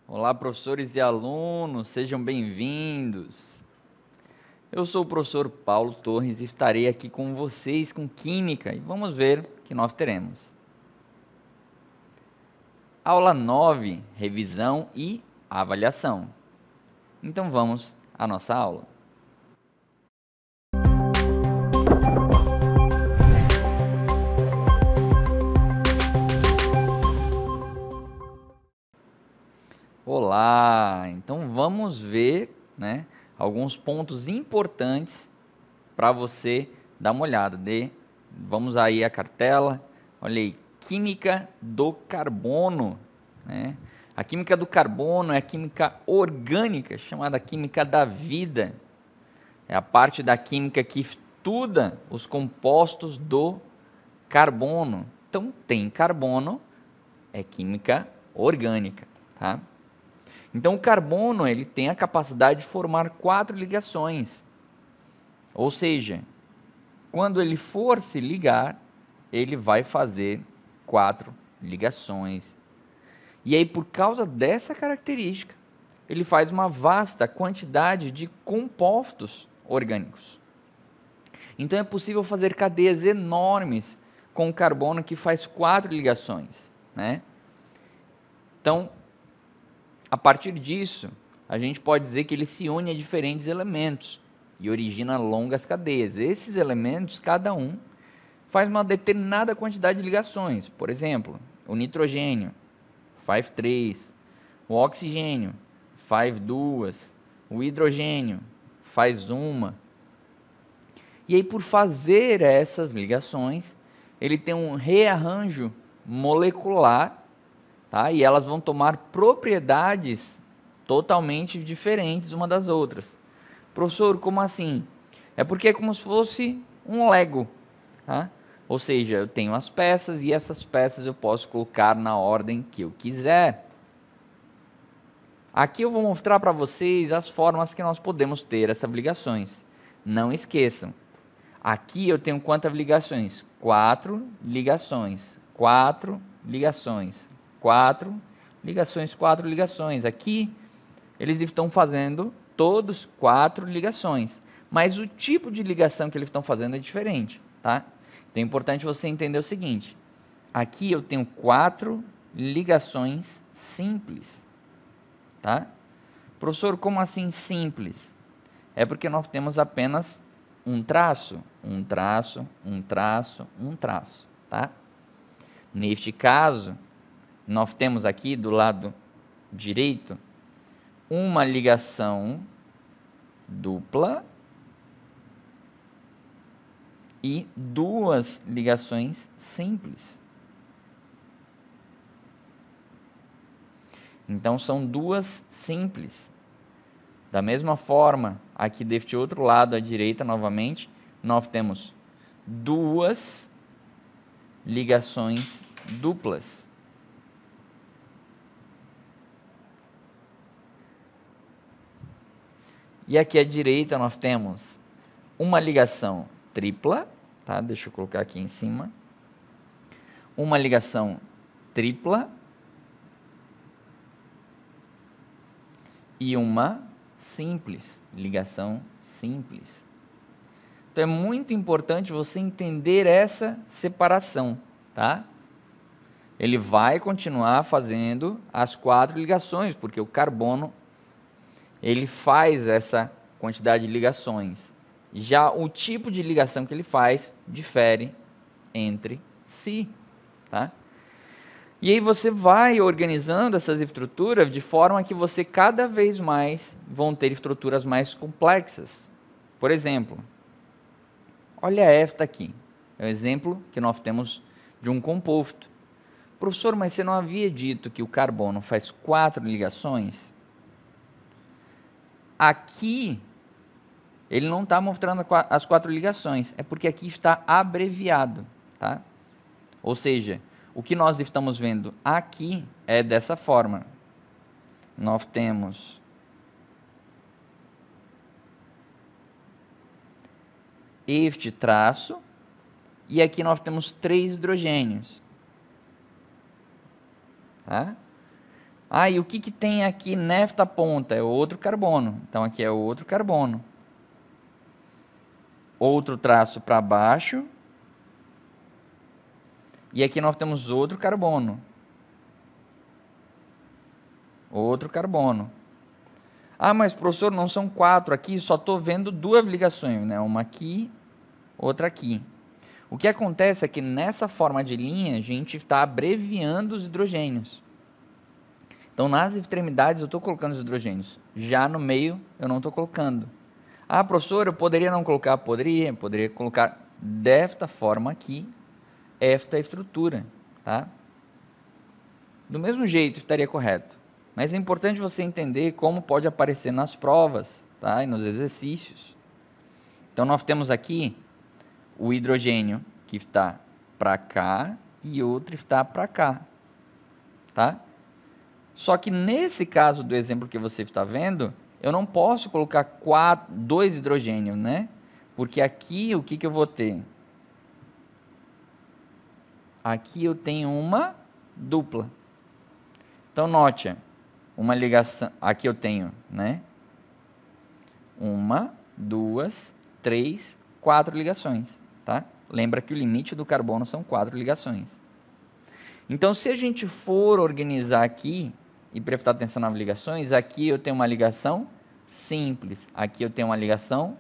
Olá, professores e alunos, sejam bem-vindos. Eu sou o professor Paulo Torres e estarei aqui com vocês com Química e vamos ver o que nós teremos. Aula 9, revisão e avaliação. Então vamos à nossa aula. Olá, então vamos ver, alguns pontos importantes para você dar uma olhada. Vamos aí à cartela, olha aí, química do carbono. A química do carbono é a química orgânica, chamada química da vida. É a parte da química que estuda os compostos do carbono. Então, tem carbono, é química orgânica, tá? Então, o carbono ele tem a capacidade de formar 4 ligações. Ou seja, quando ele for se ligar, ele vai fazer 4 ligações. E aí, por causa dessa característica, ele faz uma vasta quantidade de compostos orgânicos. Então, é possível fazer cadeias enormes com o carbono que faz 4 ligações, Então, a partir disso, a gente pode dizer que ele se une a diferentes elementos e origina longas cadeias. Esses elementos, cada um, faz uma determinada quantidade de ligações. Por exemplo, o nitrogênio faz 3, o oxigênio faz 2, o hidrogênio faz 1. E aí, por fazer essas ligações, ele tem um rearranjo molecular, e elas vão tomar propriedades totalmente diferentes uma das outras. Professor, como assim? É porque é como se fosse um Lego, Ou seja, eu tenho as peças e essas peças eu posso colocar na ordem que eu quiser. Aqui eu vou mostrar para vocês as formas que nós podemos ter essas ligações. Não esqueçam, aqui eu tenho quantas ligações? 4 ligações, 4 ligações. 4 ligações, 4 ligações. Aqui, eles estão fazendo todos 4 ligações. Mas o tipo de ligação que eles estão fazendo é diferente, Então é importante você entender o seguinte. Aqui eu tenho 4 ligações simples, Professor, como assim simples? É porque nós temos apenas um traço, um traço, um traço, um traço, Neste caso, nós temos aqui do lado direito uma ligação dupla e 2 ligações simples. Então, são 2 simples. Da mesma forma, aqui deste outro lado à direita, novamente, nós temos 2 ligações duplas. E aqui à direita nós temos uma ligação tripla, Deixa eu colocar aqui em cima. Uma ligação tripla e uma simples, ligação simples. Então é muito importante você entender essa separação, Ele vai continuar fazendo as 4 ligações, porque o carbono ele faz essa quantidade de ligações. Já o tipo de ligação que ele faz difere entre si, E aí você vai organizando essas estruturas de forma que você cada vez mais vão ter estruturas mais complexas. Por exemplo, olha esta aqui. É um exemplo que nós temos de um composto. Professor, mas você não havia dito que o carbono faz 4 ligações? Aqui, ele não está mostrando as 4 ligações, é porque aqui está abreviado, Ou seja, o que nós estamos vendo aqui é dessa forma. nós temos este traço, e aqui nós temos 3 hidrogênios. Tá? Ah, e o que tem aqui nesta ponta? É outro carbono. Então, aqui é outro carbono. Outro traço para baixo. E aqui nós temos outro carbono. Outro carbono. Ah, mas professor, não são 4 aqui, só estou vendo 2 ligações, né? Uma aqui, outra aqui. O que acontece é que nessa forma de linha, a gente está abreviando os hidrogênios. Então, nas extremidades eu estou colocando os hidrogênios. Já no meio, eu não estou colocando. Ah, professor, eu poderia não colocar? Poderia colocar desta forma aqui, esta estrutura, tá? Do mesmo jeito, estaria correto. Mas é importante você entender como pode aparecer nas provas, tá? E nos exercícios. Então, nós temos aqui o hidrogênio que está para cá e outro está para cá, tá? Só que nesse caso do exemplo que você está vendo, eu não posso colocar 2 hidrogênios, né? Porque aqui, o que eu vou ter? Aqui eu tenho uma dupla. Então, note, uma ligação, aqui eu tenho, né? 1, 2, 3, 4 ligações, tá? Lembra que o limite do carbono são 4 ligações. Então, se a gente for organizar aqui, e prestar atenção nas ligações, aqui eu tenho uma ligação simples, aqui eu tenho uma ligação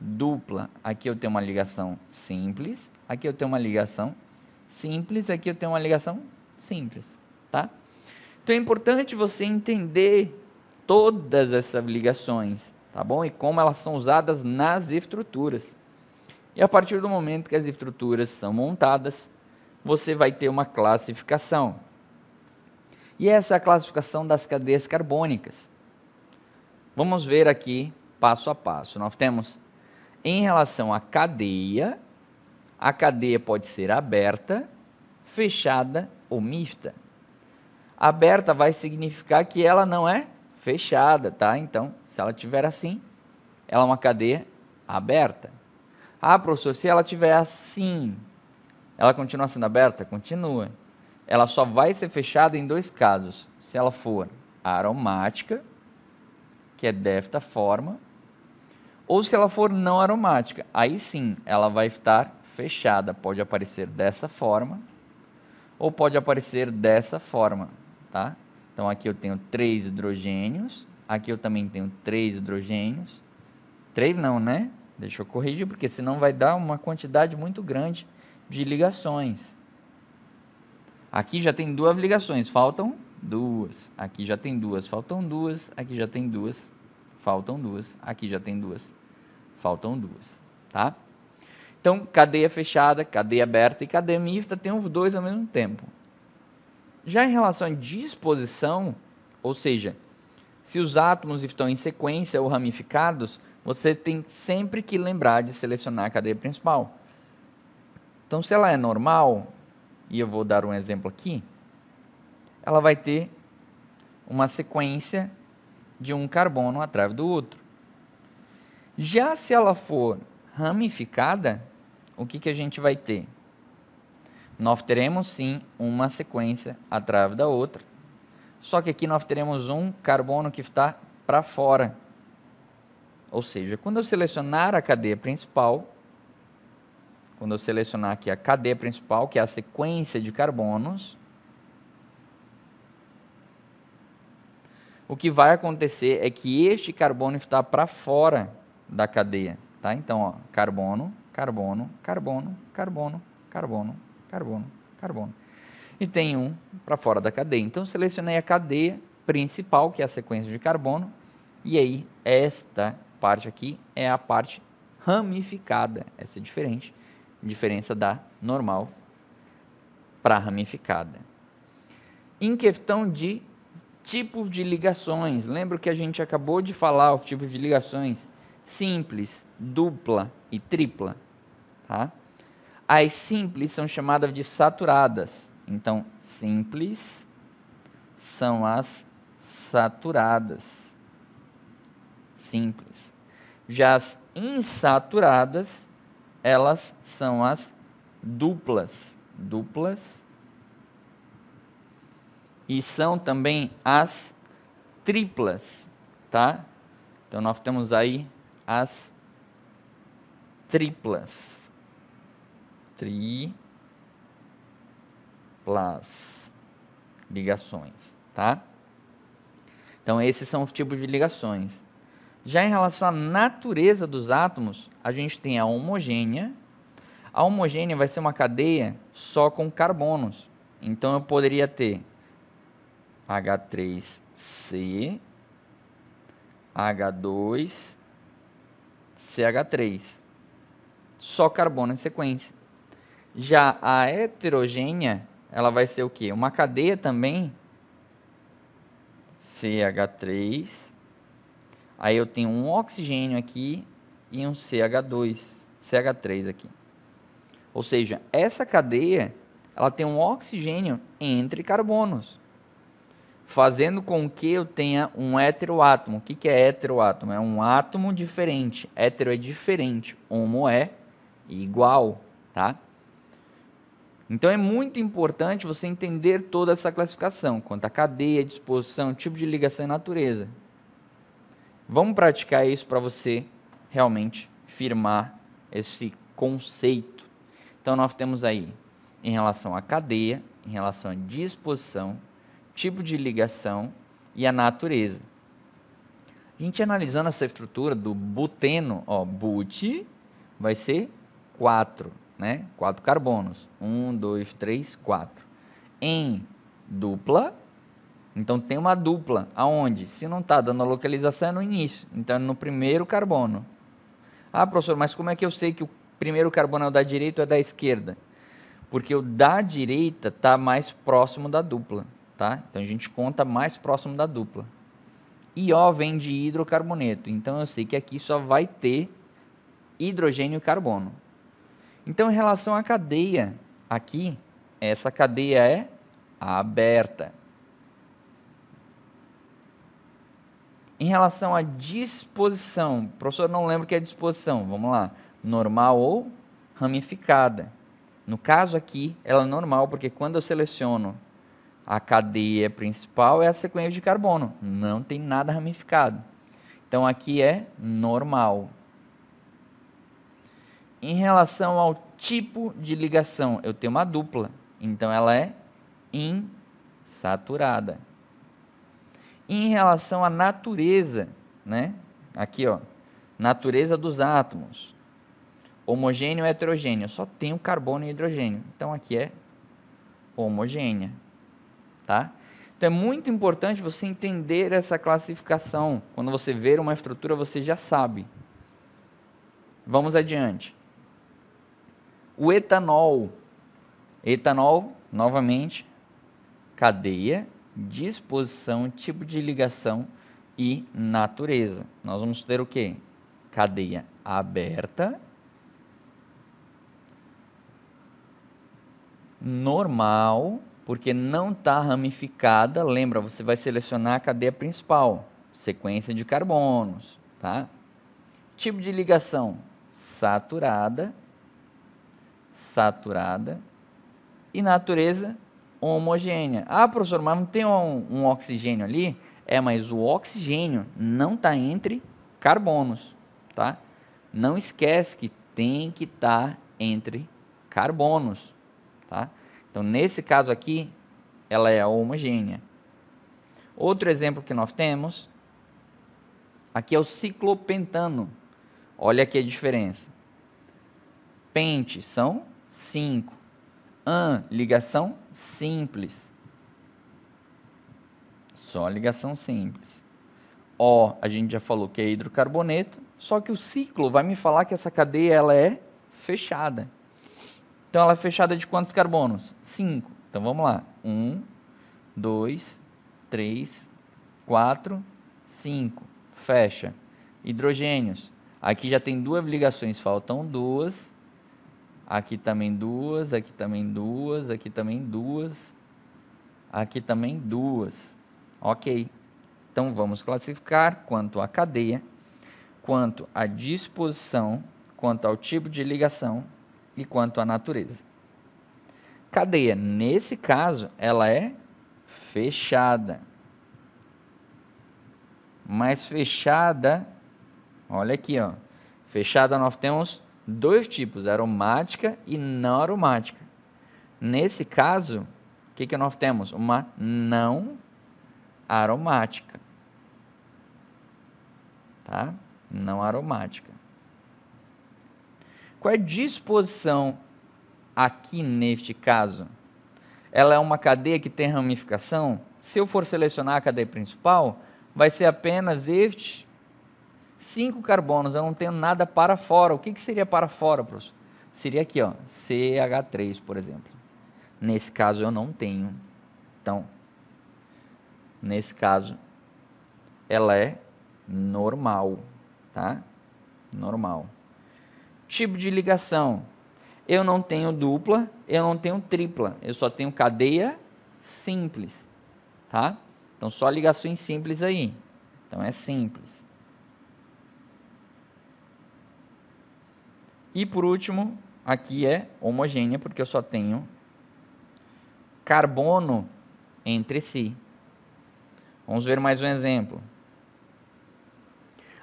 dupla, aqui eu tenho uma ligação simples, aqui eu tenho uma ligação simples, aqui eu tenho uma ligação simples, tá? Então é importante você entender todas essas ligações, tá bom? E como elas são usadas nas estruturas. E a partir do momento que as estruturas são montadas, você vai ter uma classificação. E essa é a classificação das cadeias carbônicas. Vamos ver aqui, passo a passo. Nós temos, em relação à cadeia, a cadeia pode ser aberta, fechada ou mista. Aberta vai significar que ela não é fechada, tá? Então, se ela tiver assim, ela é uma cadeia aberta. Ah, professor, se ela tiver assim, ela continua sendo aberta? Continua. Ela só vai ser fechada em 2 casos. Se ela for aromática, que é desta forma, ou se ela for não aromática. Aí sim, ela vai estar fechada. Pode aparecer dessa forma, ou pode aparecer dessa forma, tá? Então, aqui eu tenho 3 hidrogênios, aqui eu também tenho 3 hidrogênios. 3 não, né? Deixa eu corrigir, porque senão vai dar uma quantidade muito grande de ligações. Aqui já tem 2 ligações, faltam 2. Aqui já tem 2, faltam 2. Aqui já tem 2, faltam 2. Aqui já tem 2, faltam 2, tá? Então, cadeia fechada, cadeia aberta e cadeia mista tem os 2 ao mesmo tempo. Já em relação à disposição, ou seja, se os átomos estão em sequência ou ramificados, você tem sempre que lembrar de selecionar a cadeia principal. Então, se ela é normal, e eu vou dar um exemplo aqui, ela vai ter uma sequência de um carbono atrás do outro. Já se ela for ramificada, o que a gente vai ter? Nós teremos sim uma sequência atrás da outra, só que aqui nós teremos um carbono que está para fora. Ou seja, quando eu selecionar a cadeia principal, quando eu selecionar aqui a cadeia principal, que é a sequência de carbonos, o que vai acontecer é que este carbono está para fora da cadeia, tá? Então, ó, carbono, carbono, carbono, carbono, carbono, carbono, carbono. E tem um para fora da cadeia. Então, eu selecionei a cadeia principal, que é a sequência de carbono, e aí esta parte aqui é a parte ramificada. Essa é diferente. Diferença da normal para ramificada. Em questão de tipos de ligações, lembra que a gente acabou de falar os tipos de ligações simples, dupla e tripla, tá? As simples são chamadas de saturadas. Então, simples são as saturadas. Simples. Já as insaturadas, elas são as duplas. Duplas. E são também as triplas, tá? Então, nós temos aí as triplas. Triplas. Ligações, tá? Então, esses são os tipos de ligações. Já em relação à natureza dos átomos, a gente tem a homogênea. A homogênea vai ser uma cadeia só com carbonos. Então, eu poderia ter H3C, H2, CH3. Só carbono em sequência. Já a heterogênea, ela vai ser o quê? Uma cadeia também, CH3. Aí eu tenho um oxigênio aqui e um CH3 aqui. Ou seja, essa cadeia, ela tem um oxigênio entre carbonos, fazendo com que eu tenha um heteroátomo. O que é heteroátomo? É um átomo diferente. Hétero é diferente, homo é igual, tá? Então é muito importante você entender toda essa classificação, quanto à cadeia, disposição, tipo de ligação e natureza. Vamos praticar isso para você realmente firmar esse conceito. Então nós temos aí, em relação à cadeia, em relação à disposição, tipo de ligação e a natureza. A gente analisando essa estrutura do buteno, ó, but vai ser 4, né? 4 carbonos. 1, 2, 3, 4. Em dupla, então tem uma dupla. Aonde? Se não está dando a localização, é no início. Então é no primeiro carbono. Ah, professor, mas como é que eu sei que o primeiro carbono é o da direita ou é da esquerda? Porque o da direita está mais próximo da dupla, tá? Então a gente conta mais próximo da dupla. IO vem de hidrocarboneto, então eu sei que aqui só vai ter hidrogênio e carbono. Então, em relação à cadeia, aqui, essa cadeia é aberta. Em relação à disposição, professor, não lembro o que é disposição. Vamos lá. Normal ou ramificada. No caso aqui, ela é normal, porque quando eu seleciono a cadeia principal, é a sequência de carbono. Não tem nada ramificado. Então, aqui é normal. Em relação ao tipo de ligação, eu tenho uma dupla. Então, ela é insaturada. Em relação à natureza, né? Aqui, ó, natureza dos átomos. Homogêneo e heterogêneo. Só tem o carbono e hidrogênio. Então, aqui é homogênea. Tá? Então, é muito importante você entender essa classificação. Quando você ver uma estrutura, você já sabe. Vamos adiante. O etanol. Etanol, novamente, cadeia, disposição, tipo de ligação e natureza. Nós vamos ter o quê? Cadeia aberta, normal, porque não está ramificada. Lembra, você vai selecionar a cadeia principal, sequência de carbonos, tá? Tipo de ligação, saturada, e natureza homogênea. Ah, professor, mas não tem um oxigênio ali? É, mas o oxigênio não está entre carbonos, tá? Não esquece que tem que estar entre carbonos, tá? Então, nesse caso aqui, ela é homogênea. Outro exemplo que nós temos, aqui é o ciclopentano. Olha aqui a diferença. Pente são 5. Ligação simples. Só ligação simples. O, a gente já falou que é hidrocarboneto, só que o ciclo vai me falar que essa cadeia ela é fechada. Então, ela é fechada de quantos carbonos? 5. Então, vamos lá. 1, 2, 3, 4, 5. Fecha. Hidrogênios. Aqui já tem 2 ligações, faltam 2. Aqui também 2, aqui também 2, aqui também 2. Aqui também 2. Ok. Então, vamos classificar quanto à cadeia, quanto à disposição, quanto ao tipo de ligação e quanto à natureza. Cadeia, nesse caso, ela é fechada. Mas fechada, olha aqui, ó. Fechada nós temos dois tipos, aromática e não aromática. Nesse caso, o que nós temos? Uma não aromática. Tá? Não aromática. Qual é a disposição aqui neste caso? Ela é uma cadeia que tem ramificação? Se eu for selecionar a cadeia principal, vai ser apenas estes 5 carbonos, eu não tenho nada para fora. O que seria para fora, professor? Seria aqui, ó, CH3, por exemplo. Nesse caso, eu não tenho. Então, nesse caso, ela é normal, tá? Normal. Tipo de ligação. Eu não tenho dupla, eu não tenho tripla. Eu só tenho cadeia simples, tá? Então, só ligações simples aí. Então, é simples. E, por último, aqui é homogênea, porque eu só tenho carbono entre si. Vamos ver mais um exemplo.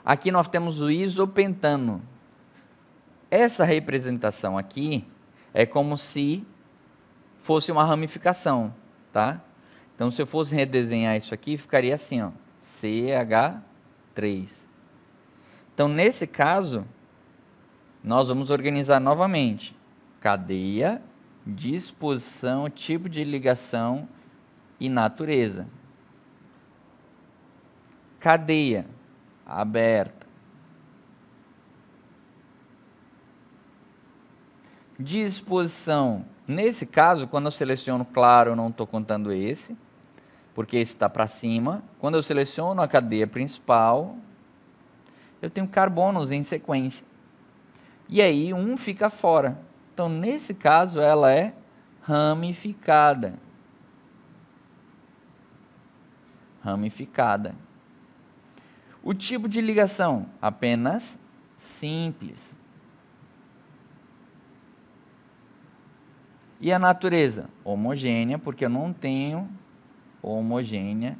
Aqui nós temos o isopentano. Essa representação aqui é como se fosse uma ramificação, tá? Então, se eu fosse redesenhar isso aqui, ficaria assim, ó, CH3. Então, nesse caso, nós vamos organizar novamente. Cadeia, disposição, tipo de ligação e natureza. Cadeia, aberta. Disposição. Nesse caso, quando eu seleciono claro, eu não estou contando esse, porque esse está para cima. Quando eu seleciono a cadeia principal, eu tenho carbonos em sequência. E aí, um fica fora. Então, nesse caso, ela é ramificada. Ramificada. O tipo de ligação? Apenas simples. E a natureza? Homogênea, porque eu não tenho homogênea,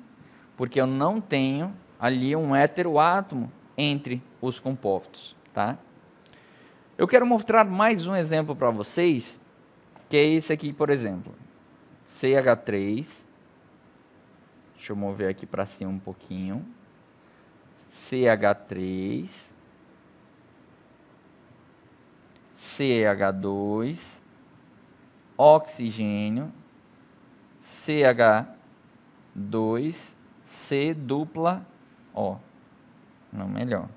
porque eu não tenho ali um heteroátomo entre os compostos, tá? Eu quero mostrar mais um exemplo para vocês, que é esse aqui, por exemplo. CH3. Deixa eu mover aqui para cima um pouquinho. CH3. CH2. Oxigênio. CH2. C dupla O. Não, melhor,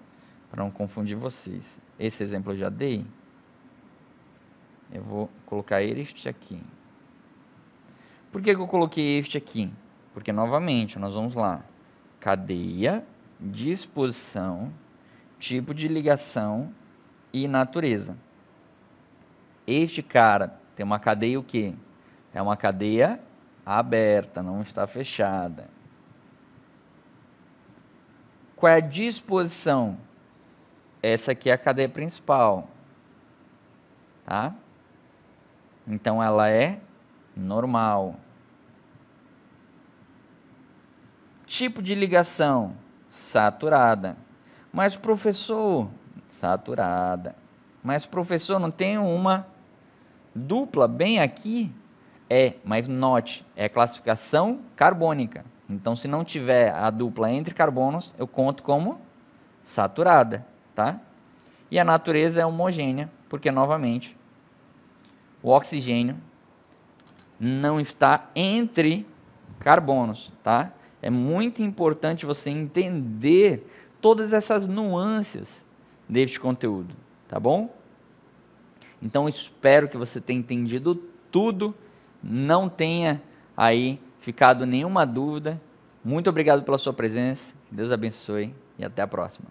para não confundir vocês. Esse exemplo eu já dei. Eu vou colocar este aqui. Por que eu coloquei este aqui? Porque, novamente, nós vamos lá. Cadeia, disposição, tipo de ligação e natureza. Este cara tem uma cadeia o quê? É uma cadeia aberta, não está fechada. Qual é a disposição? Essa aqui é a cadeia principal, tá? Então, ela é normal. Tipo de ligação? Saturada. Mas, professor, saturada. Mas, professor, não tem uma dupla bem aqui? É, mas note, é classificação carbônica. Então, se não tiver a dupla entre carbonos, eu conto como saturada, tá? E a natureza é homogênea, porque, novamente, o oxigênio não está entre carbonos, tá? É muito importante você entender todas essas nuances deste conteúdo, tá bom? Então, espero que você tenha entendido tudo, não tenha aí ficado nenhuma dúvida. Muito obrigado pela sua presença, que Deus abençoe e até a próxima.